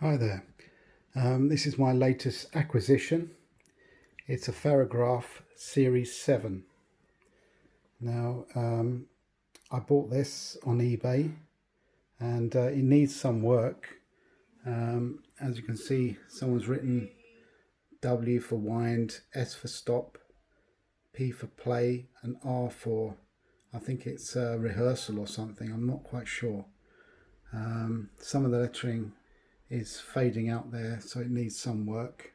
Hi there. This is my latest acquisition. It's a Ferrograph Series 7. Now, I bought this on eBay and it needs some work. As you can see, someone's written W for wind, S for stop, P for play, and R for, I think it's rehearsal or something. I'm not quite sure. Some of the lettering is fading out there, so it needs some work.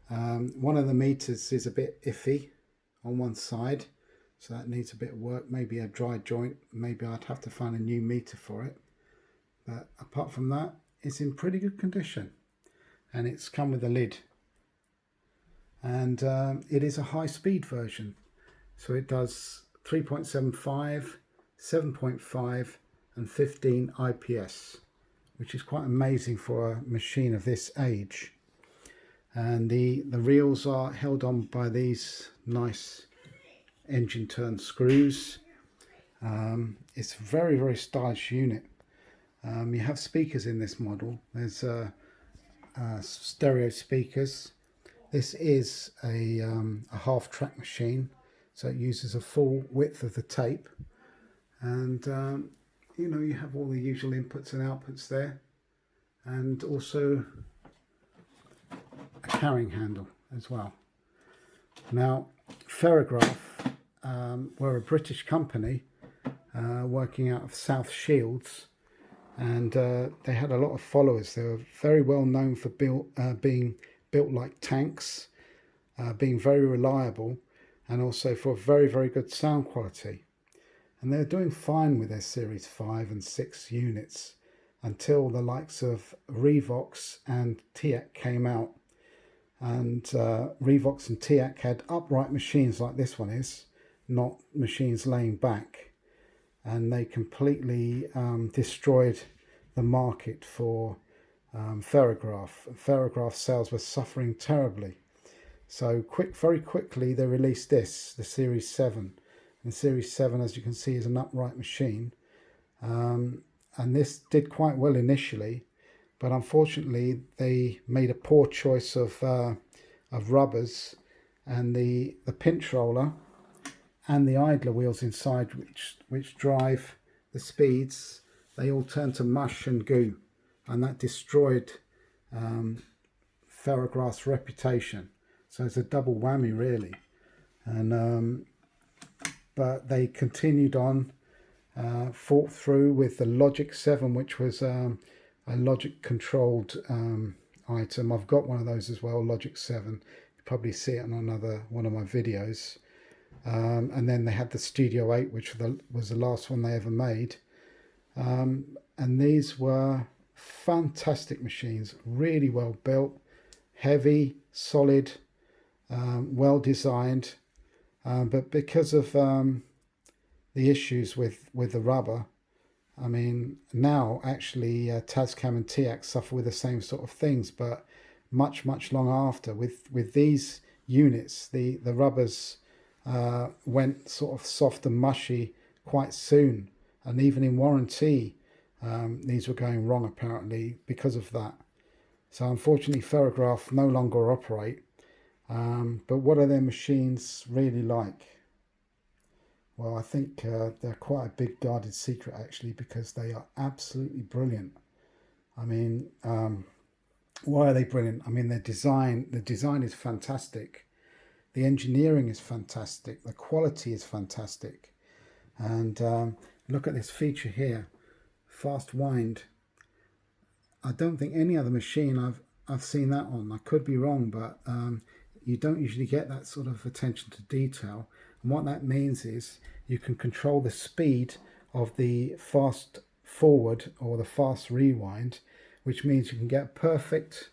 One of the meters is a bit iffy on one side, so that needs a bit of work, maybe a dry joint. Maybe I'd have to find a new meter for it, but apart from that, it's in pretty good condition, and it's come with a lid, and it is a high-speed version, so it does 3.75, 7.5 and 15 IPS, which is quite amazing for a machine of this age. And the reels are held on by these nice engine turn screws. It's a very, very stylish unit. You have speakers in this model. There's stereo speakers. This is a half track machine, so it uses a full width of the tape, and you have all the usual inputs and outputs there, and also a carrying handle as well. Now, Ferrograph were a British company working out of South Shields, and they had a lot of followers. They were very well known for being built like tanks, being very reliable, and also for very, very good sound quality. And they're doing fine with their Series 5 and 6 units until the likes of Revox and TIAC came out. And Revox and TIAC had upright machines like this one is, not machines laying back. And they completely destroyed the market for Ferrograph. Ferrograph sales were suffering terribly. So very quickly they released this, the Series 7. And the Series 7, as you can see, is an upright machine. And this did quite well initially, but unfortunately they made a poor choice of rubbers, and the pinch roller and the idler wheels inside, which drive the speeds, they all turned to mush and goo, and that destroyed Ferrograph's reputation. So it's a double whammy really. And but they continued on, fought through with the Logic 7, which was a logic controlled item. I've got one of those as well, Logic 7. You probably see it on another one of my videos. And then they had the Studio 8, which was the last one they ever made. And these were fantastic machines, really well built, heavy, solid, well designed. But because of the issues with the rubber, I mean, now actually Tascam and TIAC suffer with the same sort of things, but much long after. With these units, the rubbers went sort of soft and mushy quite soon, and even in warranty these were going wrong apparently because of that. So unfortunately Ferrograph no longer operate. But what are their machines really like? Well, I think they're quite a big guarded secret actually, because they are absolutely brilliant. I mean, why are they brilliant? I mean, the design is fantastic. The engineering is fantastic. The quality is fantastic. And look at this feature here, fast wind. I don't think any other machine I've seen that on. I could be wrong, but you don't usually get that sort of attention to detail. And what that means is you can control the speed of the fast forward or the fast rewind, which means you can get a perfect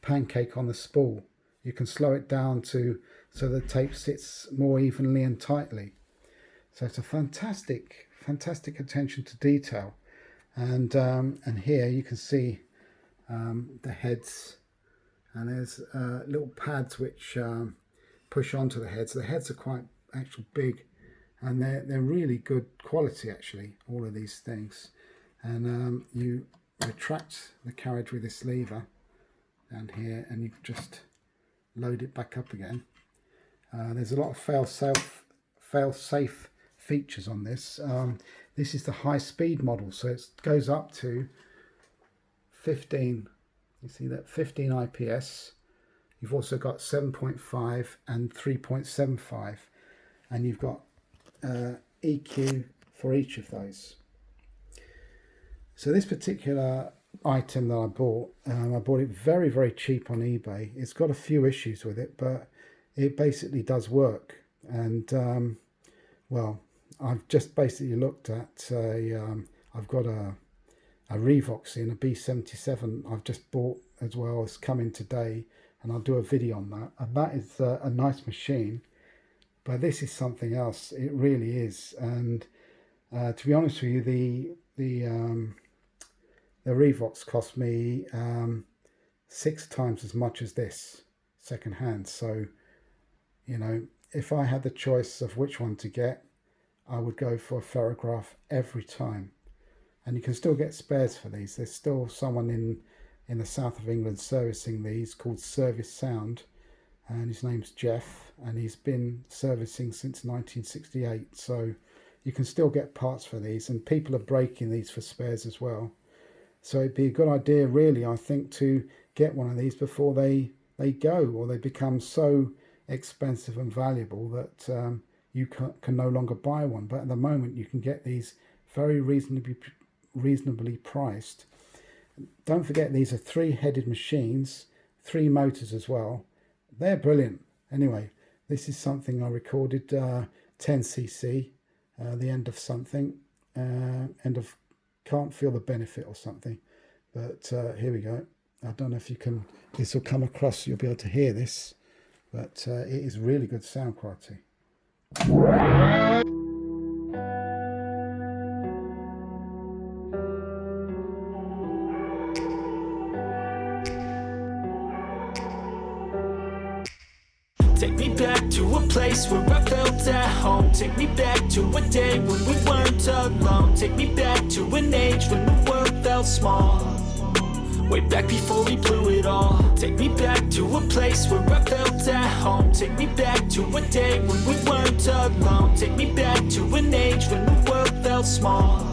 pancake on the spool. You can slow it down so the tape sits more evenly and tightly. So it's a fantastic attention to detail. And here you can see the heads, and there's little pads which push onto the heads. The heads are quite actually big, and they're really good quality actually, all of these things. And you retract the carriage with this lever down here, and you can just load it back up again. There's a lot of fail-safe features on this. This is the high-speed model, so it goes up to 15. You see that 15 IPS. You've also got 7.5 and 3.75, and you've got EQ for each of those. So this particular item that I bought it very, very cheap on eBay. It's got a few issues with it, but it basically does work. And well, I've just basically looked at I've got a Revox in a B77 I've just bought as well. It's coming today, and I'll do a video on that. And that is a nice machine, but this is something else. It really is. And to be honest with you, the Revox cost me 6 times as much as this second hand. So, you know, if I had the choice of which one to get, I would go for a Ferrograph every time. And you can still get spares for these. There's still someone in the south of England servicing these, called Service Sound, and his name's Jeff, and he's been servicing since 1968. So you can still get parts for these, and people are breaking these for spares as well. So it'd be a good idea, really, I think, to get one of these before they go, or they become so expensive and valuable that you can no longer buy one. But at the moment, you can get these very reasonably priced. Don't forget, these are 3-headed machines, 3 motors as well. They're brilliant. Anyway, this is something I recorded, 10cc, the end of something, end of Can't Feel the Benefit or something. But here we go. I don't know if you can, this will come across, you'll be able to hear this, but it is really good sound quality. Take me back to a place where I felt at home. Take me back to a day when we weren't alone. Take me back to an age when the world felt small, way back before we blew it all. Take me back to a place where I felt at home. Take me back to a day when we weren't alone. Take me back to an age when the world felt small,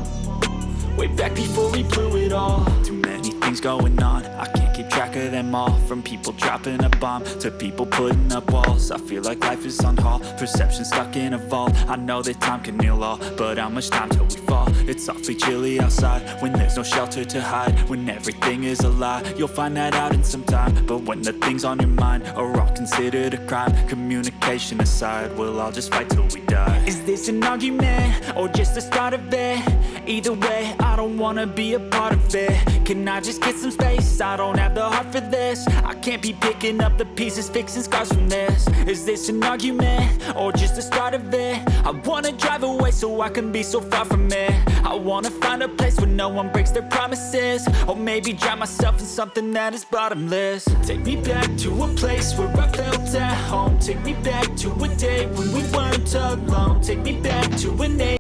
way back before we blew it all. Too many things going on, I can't keep track of them all. From people dropping a bomb to people putting up walls. I feel like life is on hold, perception stuck in a vault. I know that time can heal all, but how much time till we fall? It's awfully chilly outside when there's no shelter to hide. When everything is a lie, you'll find that out in some time. But when the things on your mind are all considered a crime, communication aside, we'll all just fight till we die. Is this an argument or just the start of it? Either way, I don't wanna be a part of it. Can I just get some space? I don't have the heart for this. I can't be picking up the pieces, fixing scars from this. Is this an argument or just the start of it? I wanna drive away so I can be so far from it. I wanna find a place where no one breaks their promises, or maybe drown myself in something that is bottomless. Take me back to a place where I felt at home. Take me back to a day when we weren't alone. Take me back to an age.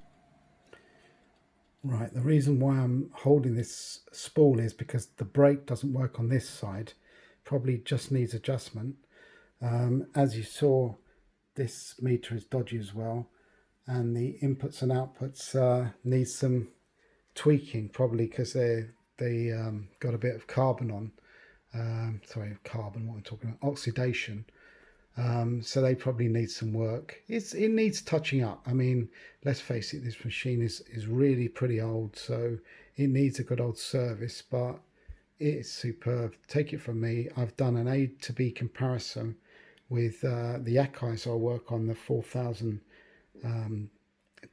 Right, the reason why I'm holding this spool is because the brake doesn't work on this side. Probably just needs adjustment. As you saw, this meter is dodgy as well, and the inputs and outputs need some tweaking, probably because they got a bit of carbon on. Sorry, carbon, what I'm talking about, oxidation. So they probably need some work. It needs touching up. I mean, let's face it, this machine is really pretty old, so it needs a good old service, but it's superb. Take it from me, I've done an A to B comparison with the Akai's I work on, the 4000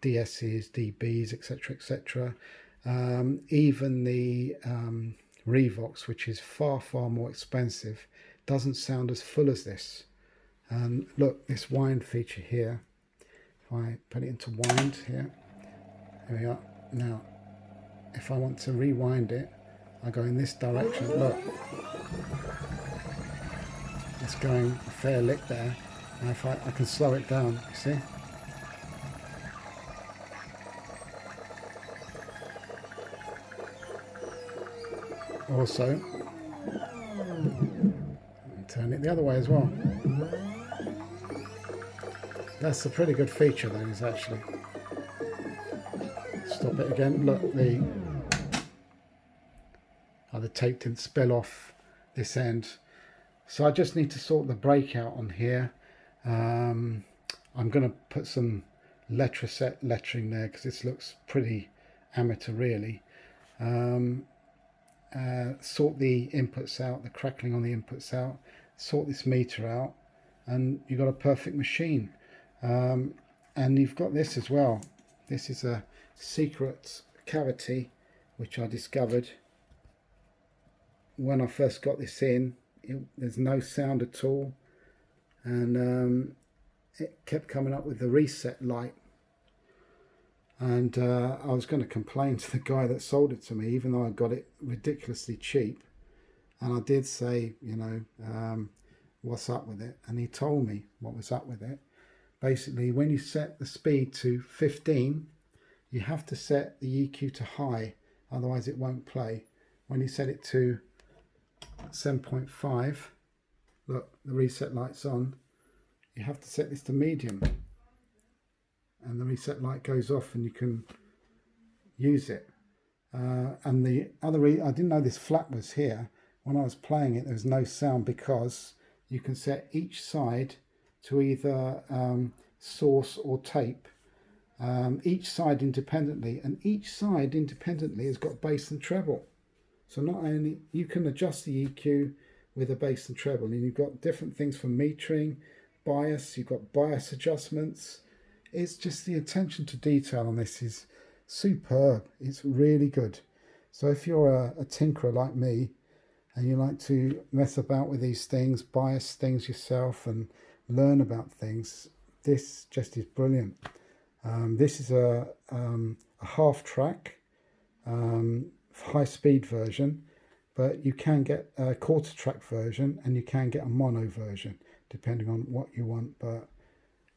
DS's, DBs, etc, etc. Even the Revox, which is far more expensive, doesn't sound as full as this. And look, this wind feature here, if I put it into wind here, there we are. Now if I want to rewind it, I go in this direction. Look, it's going a fair lick there. And if I can slow it down, you see. Also, turn it the other way as well. That's a pretty good feature, though, is actually. Stop it again. Look, the tape didn't spill off this end. So I just need to sort the brake out on here. I'm going to put some Letraset lettering there because this looks pretty amateur, really. Sort the inputs out, the crackling on the inputs out, sort this meter out, and you've got a perfect machine. And you've got this as well. This is a secret cavity which I discovered when I first got this in. There's no sound at all, and it kept coming up with the reset light. And I was going to complain to the guy that sold it to me, even though I got it ridiculously cheap. And I did say, you know, what's up with it? And he told me what was up with it. Basically, when you set the speed to 15, you have to set the EQ to high, otherwise it won't play. When you set it to 7.5, look, the reset light's on. You have to set this to medium, and the reset light goes off and you can use it. And the other, I didn't know this flap was here. When I was playing it, there was no sound because you can set each side to either source or tape, each side independently, and each side independently has got bass and treble. So not only you can adjust the EQ with a bass and treble, and you've got different things for metering, bias, you've got bias adjustments. It's just the attention to detail on this is superb. It's really good. So if you're a tinkerer like me and you like to mess about with these things, bias things yourself and learn about things, this just is brilliant. This is a half track high speed version, but you can get a quarter track version and you can get a mono version depending on what you want. But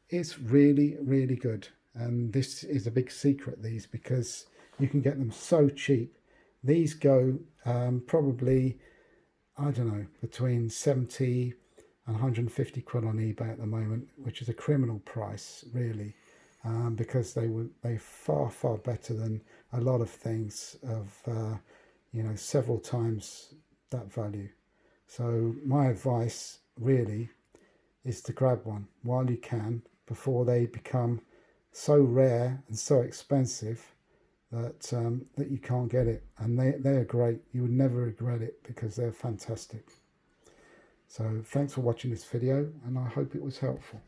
it's really, really good. And this is a big secret, these, because you can get them so cheap. These go probably, I don't know, between 70 and 150 quid on eBay at the moment, which is a criminal price, really, because they're far, far better than a lot of things of, you know, several times that value. So my advice really is to grab one while you can before they become so rare and so expensive that that you can't get it. And they are great. You would never regret it because they're fantastic. So thanks for watching this video, and I hope it was helpful.